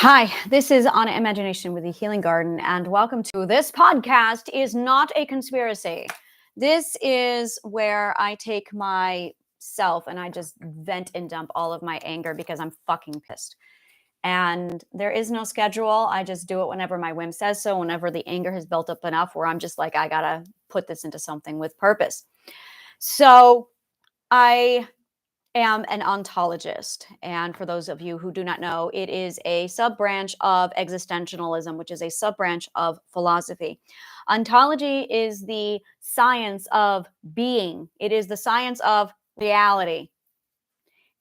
Hi, this is Anna Imagination with the Healing Garden, and welcome to this podcast is not a conspiracy. This is where I take myself and I just vent and dump all of my anger because I'm fucking pissed. And there is no schedule. I just do it whenever my whim says so, whenever the anger has built up enough where I'm just like, I gotta put this into something with purpose. So I am an ontologist. And for those of you who do not know, it is a sub-branch of existentialism, which is a sub-branch of philosophy. Ontology is the science of being. It is the science of reality.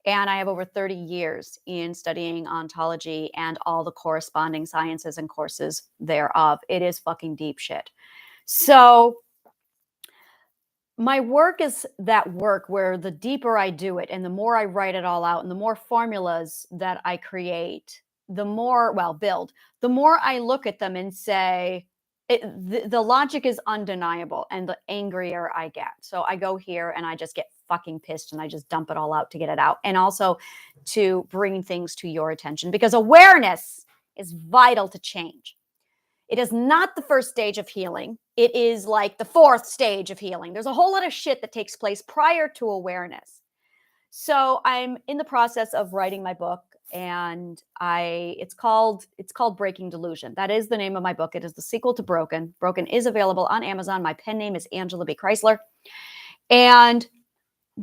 And I have over 30 years in studying ontology and all the corresponding sciences and courses thereof. It is fucking deep shit. So my work is that work where the deeper I do it and the more I write it all out and the more formulas that I create, the more, build, the more I look at them and say, the logic is undeniable and the angrier I get. So I go here and I just get fucking pissed and I just dump it all out to get it out. And also to bring things to your attention because awareness is vital to change. It is not the first stage of healing. It is like the fourth stage of healing. There's a whole lot of shit that takes place prior to awareness. So I'm in the process of writing my book, and it's called Breaking Delusion. That is the name of my book. It is the sequel to Broken. Broken is available on Amazon. My pen name is Angela B. Chrysler. And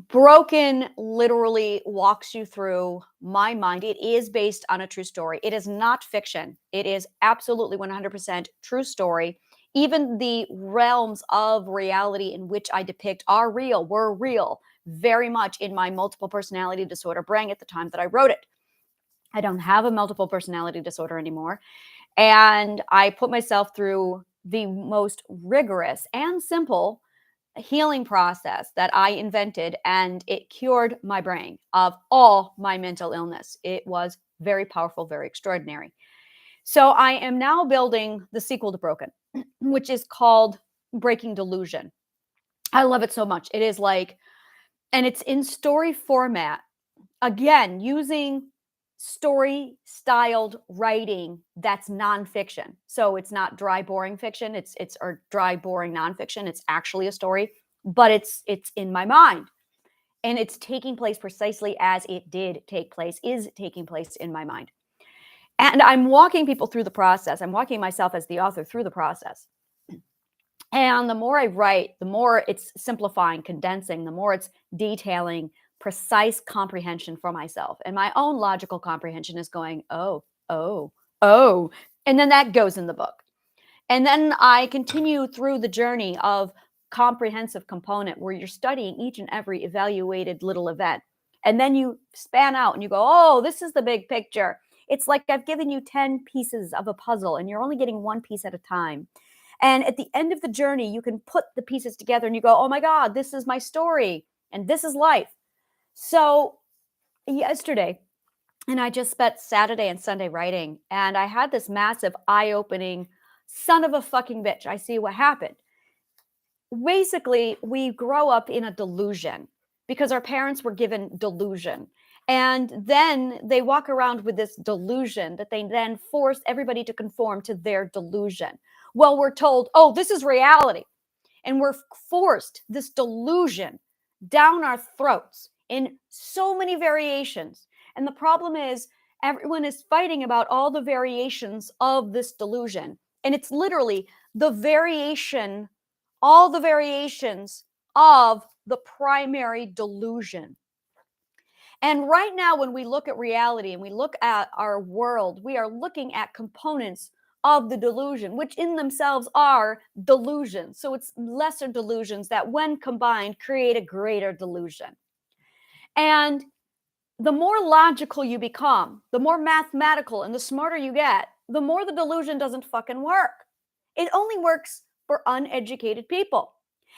Broken literally walks you through my mind. It is based on a true story. It is not fiction. It is absolutely 100% true story. Even the realms of reality in which I depict are real, were real, very much in my multiple personality disorder brain at the time that I wrote it. I don't have a multiple personality disorder anymore. And I put myself through the most rigorous and simple healing process that I invented, and it cured my brain of all my mental illness. It was very powerful, very extraordinary. So I am now building the sequel to Broken, which is called Breaking Delusion. I love it so much. It is like, and it's in story format, again, using story styled writing that's nonfiction. So it's not dry, boring fiction. It's or dry, boring nonfiction. It's actually a story, but it's in my mind. And it's taking place precisely as it did take place, is taking place in my mind. And I'm walking people through the process. I'm walking myself as the author through the process. And the more I write, the more it's simplifying, condensing, the more it's detailing precise comprehension for myself. And my own logical comprehension is going, oh. And then that goes in the book. And then I continue through the journey of comprehensive component where you're studying each and every evaluated little event. And then you span out and you go, oh, this is the big picture. It's like I've given you 10 pieces of a puzzle and you're only getting one piece at a time. And at the end of the journey, you can put the pieces together and you go, oh my God, this is my story and this is life. So yesterday, and I just spent Saturday and Sunday writing, and I had this massive eye-opening son of a fucking bitch. I see what happened. Basically, we grow up in a delusion because our parents were given delusion. And then they walk around with this delusion that they then force everybody to conform to their delusion. Well, we're told, oh, this is reality. And we're forced this delusion down our throats in so many variations. And the problem is everyone is fighting about all the variations of this delusion. And it's literally the variation, all the variations of the primary delusion. And right now, when we look at reality and we look at our world, we are looking at components of the delusion, which in themselves are delusions. So it's lesser delusions that when combined create a greater delusion. And the more logical you become, the more mathematical and the smarter you get, the more the delusion doesn't fucking work. It only works for uneducated people.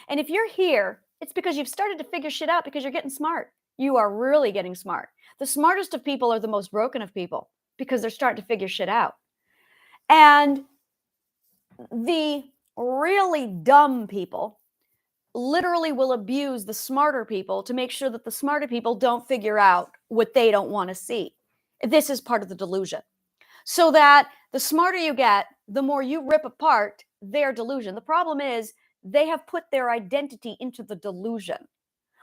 And if you're here, it's because you've started to figure shit out because you're getting smart. You are really getting smart. The smartest of people are the most broken of people because they're starting to figure shit out. And the really dumb people literally will abuse the smarter people to make sure that the smarter people don't figure out what they don't want to see. This is part of the delusion. So that the smarter you get, the more you rip apart their delusion. The problem is they have put their identity into the delusion,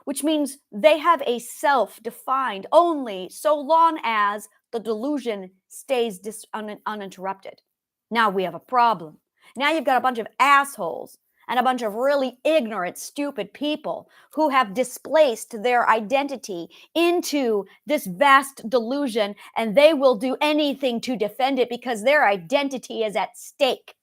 which means they have a self defined only so long as the delusion stays uninterrupted. Now we have a problem. Now you've got a bunch of assholes and a bunch of really ignorant, stupid people who have displaced their identity into this vast delusion, and they will do anything to defend it because their identity is at stake.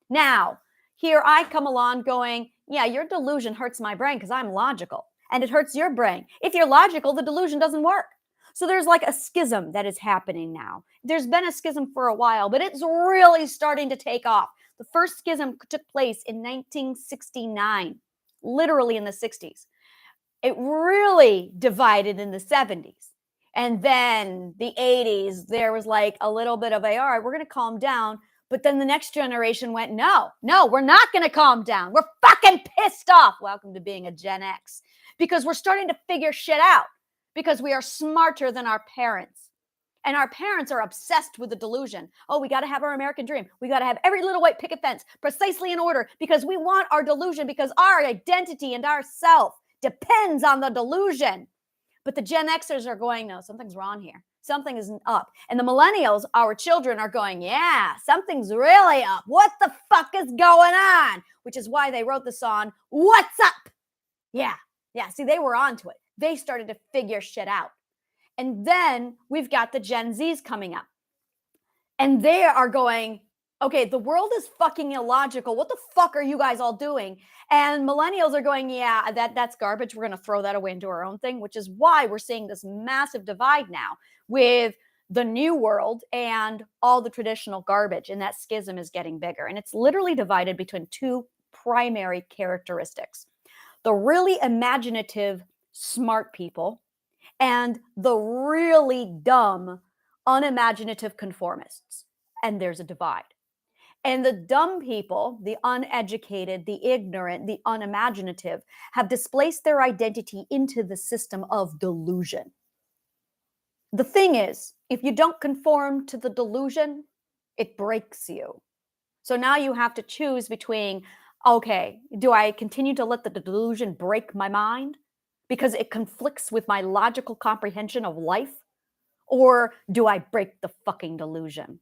Now, here I come along going, yeah, your delusion hurts my brain because I'm logical, and it hurts your brain. If you're logical, the delusion doesn't work. So there's like a schism that is happening now. There's been a schism for a while, but it's really starting to take off. The first schism took place in 1969, literally in the 60s. It really divided in the 70s. And then the 80s, there was like a little bit of all right, we're going to calm down. But then the next generation went, no, we're not going to calm down. We're fucking pissed off. Welcome to being a Gen X. Because we're starting to figure shit out. Because we are smarter than our parents. And our parents are obsessed with the delusion. Oh, we got to have our American dream. We got to have every little white picket fence precisely in order because we want our delusion, because our identity and our self depends on the delusion. But the Gen Xers are going, no, something's wrong here. Something isn't up. And the millennials, our children, are going, yeah, something's really up. What the fuck is going on? Which is why they wrote the song, What's Up? Yeah. See, they were onto it. They started to figure shit out. And then we've got the Gen Zs coming up. And they are going, okay, the world is fucking illogical. What the fuck are you guys all doing? And millennials are going, yeah, that's garbage. We're going to throw that away and do our own thing, which is why we're seeing this massive divide now with the new world and all the traditional garbage. And that schism is getting bigger. And it's literally divided between two primary characteristics: the really imaginative, smart people and the really dumb, unimaginative conformists. And there's a divide. And the dumb people, the uneducated, the ignorant, the unimaginative, have displaced their identity into the system of delusion. The thing is, if you don't conform to the delusion, it breaks you. So now you have to choose between, okay, do I continue to let the delusion break my mind because it conflicts with my logical comprehension of life? Or do I break the fucking delusion?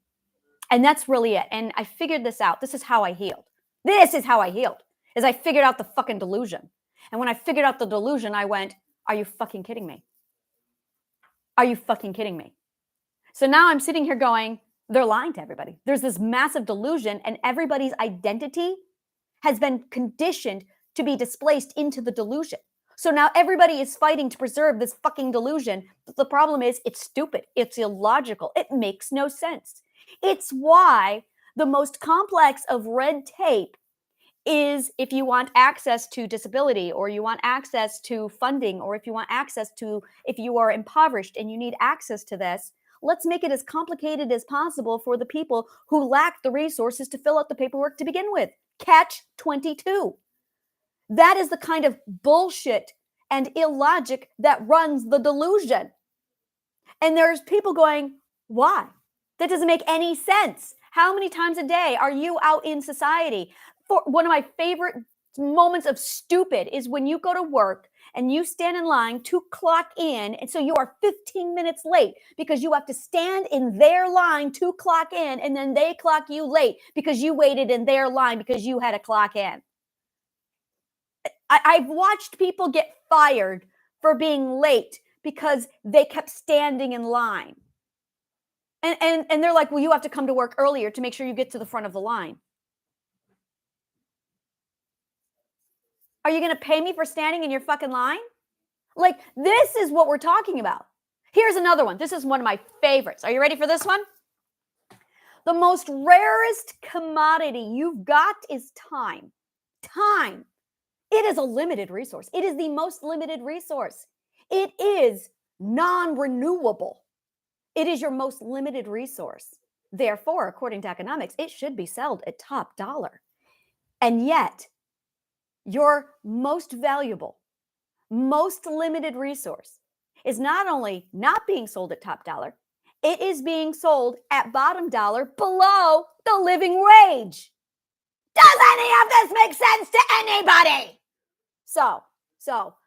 And that's really it. And I figured this out. This is how I healed. Is I figured out the fucking delusion. And when I figured out the delusion, I went, are you fucking kidding me? Are you fucking kidding me? So now I'm sitting here going, they're lying to everybody. There's this massive delusion, and everybody's identity has been conditioned to be displaced into the delusion. So now everybody is fighting to preserve this fucking delusion. But the problem is it's stupid. It's illogical. It makes no sense. It's why the most complex of red tape is if you want access to disability, or you want access to funding, or if you want access to, if you are impoverished and you need access to this, let's make it as complicated as possible for the people who lack the resources to fill out the paperwork to begin with. Catch 22. That is the kind of bullshit and illogic that runs the delusion. And there's people going, why? That doesn't make any sense. How many times a day are you out in society? For one of my favorite moments of stupid is when you go to work and you stand in line to clock in, and so you are 15 minutes late because you have to stand in their line to clock in, and then they clock you late because you waited in their line because you had to clock in. I've watched people get fired for being late because they kept standing in line. And they're like, well, you have to come to work earlier to make sure you get to the front of the line. Are you going to pay me for standing in your fucking line? Like, this is what we're talking about. Here's another one. This is one of my favorites. Are you ready for this one? The most rarest commodity you've got is time. Time. It is a limited resource. It is the most limited resource. It is non-renewable. It is your most limited resource. Therefore, according to economics, it should be sold at top dollar. And yet, your most valuable, most limited resource is not only not being sold at top dollar, It is being sold at bottom dollar below the living wage. Does any of this make sense to anybody? So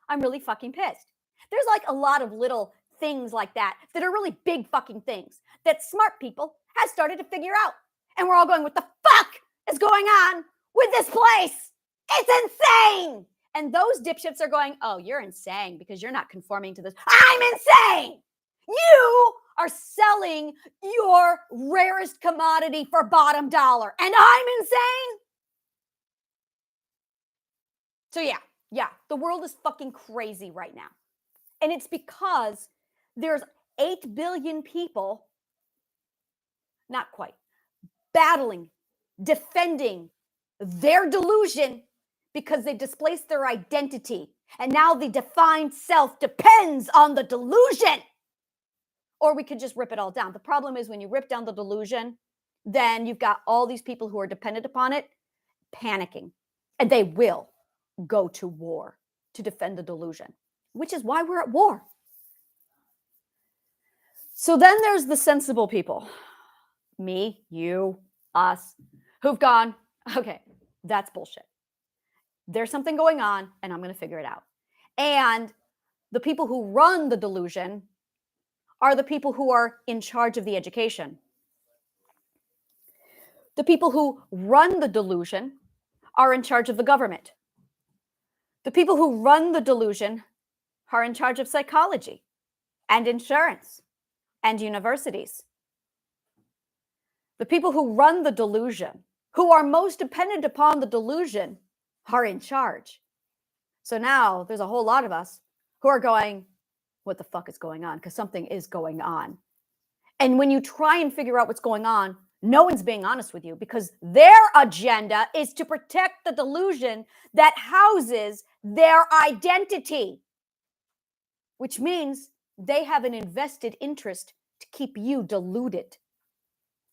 I'm really fucking pissed. There's like a lot of little things like that are really big fucking things that smart people have started to figure out. And we're all going, what the fuck is going on with this place? It's insane. And those dipshits are going, oh, you're insane because you're not conforming to this. I'm insane. You are selling your rarest commodity for bottom dollar, and I'm insane. So yeah, the world is fucking crazy right now. And it's because there's 8 billion people, not quite, battling, defending their delusion because they displaced their identity. And now the defined self depends on the delusion. Or we could just rip it all down. The problem is when you rip down the delusion, then you've got all these people who are dependent upon it panicking. And they will go to war to defend the delusion, which is why we're at war. So then there's the sensible people, me, you, us, who've gone, okay, that's bullshit. There's something going on and I'm going to figure it out. And the people who run the delusion are the people who are in charge of the education. The people who run the delusion are in charge of the government. The people who run the delusion are in charge of psychology and insurance and universities. The people who run the delusion, who are most dependent upon the delusion, are in charge. So now there's a whole lot of us who are going, what the fuck is going on? Because something is going on. And when you try and figure out what's going on, no one's being honest with you because their agenda is to protect the delusion that houses their identity, which means they have an invested interest to keep you deluded.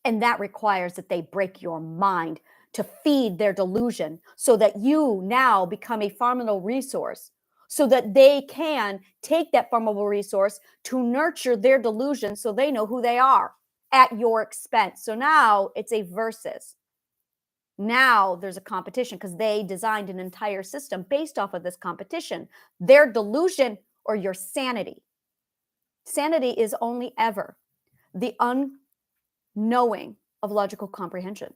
And that requires that they break your mind to feed their delusion so that you now become a farmable resource, so that they can take that farmable resource to nurture their delusion so they know who they are at your expense. So now it's a versus. Now there's a competition because they designed an entire system based off of this competition. Their delusion or your sanity. Sanity is only ever the unknowing of logical comprehension.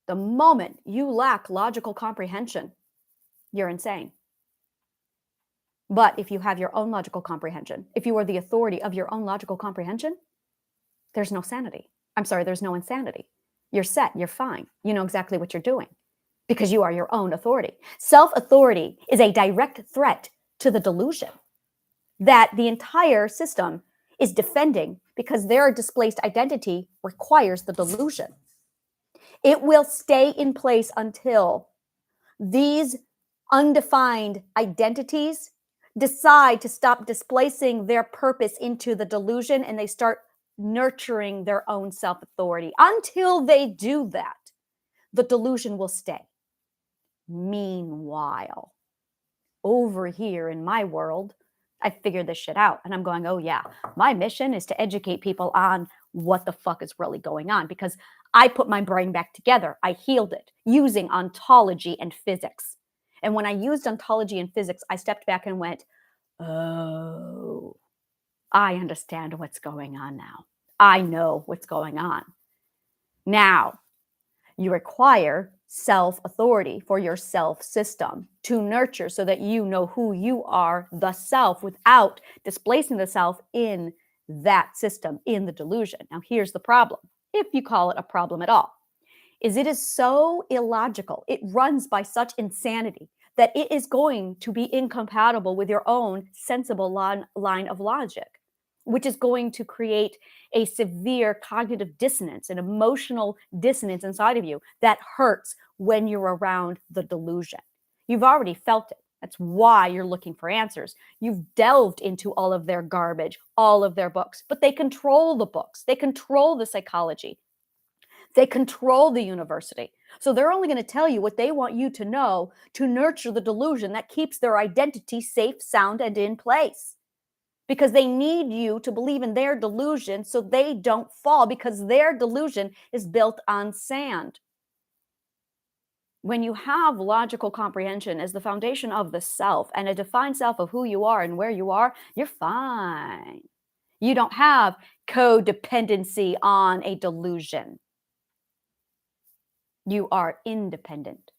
The moment you lack logical comprehension, you're insane. But if you have your own logical comprehension, if you are the authority of your own logical comprehension, there's no sanity. I'm sorry, there's no insanity. You're set, you're fine. You know exactly what you're doing because you are your own authority. Self-authority is a direct threat to the delusion that the entire system is defending because their displaced identity requires the delusion. It will stay in place until these undefined identities decide to stop displacing their purpose into the delusion and they start nurturing their own self-authority. Until they do that, the delusion will stay. Meanwhile, over here in my world, I figured this shit out and I'm going, oh yeah, my mission is to educate people on what the fuck is really going on because I put my brain back together. I healed it using ontology and physics. And when I used ontology and physics, I stepped back and went, oh, I understand what's going on now. I know what's going on. Now, you require self-authority for your self-system to nurture so that you know who you are, the self, without displacing the self in that system, in the delusion. Now, here's the problem, if you call it a problem at all, is it is so illogical. It runs by such insanity that it is going to be incompatible with your own sensible line of logic, which is going to create a severe cognitive dissonance, an emotional dissonance inside of you that hurts when you're around the delusion. You've already felt it. That's why you're looking for answers. You've delved into all of their garbage, all of their books, but they control the books. They control the psychology. They control the university. So they're only going to tell you what they want you to know to nurture the delusion that keeps their identity safe, sound, and in place. because they need you to believe in their delusion so they don't fall, because their delusion is built on sand. When you have logical comprehension as the foundation of the self and a defined self of who you are and where you are, you're fine. You don't have codependency on a delusion. You are independent.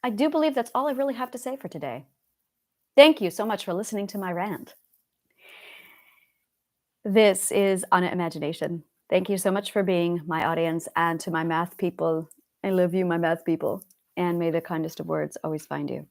I do believe that's all I really have to say for today. Thank you so much for listening to my rant. This is Anna Imagination. Thank you so much for being my audience, and to my math people, I love you, my math people, and may the kindest of words always find you.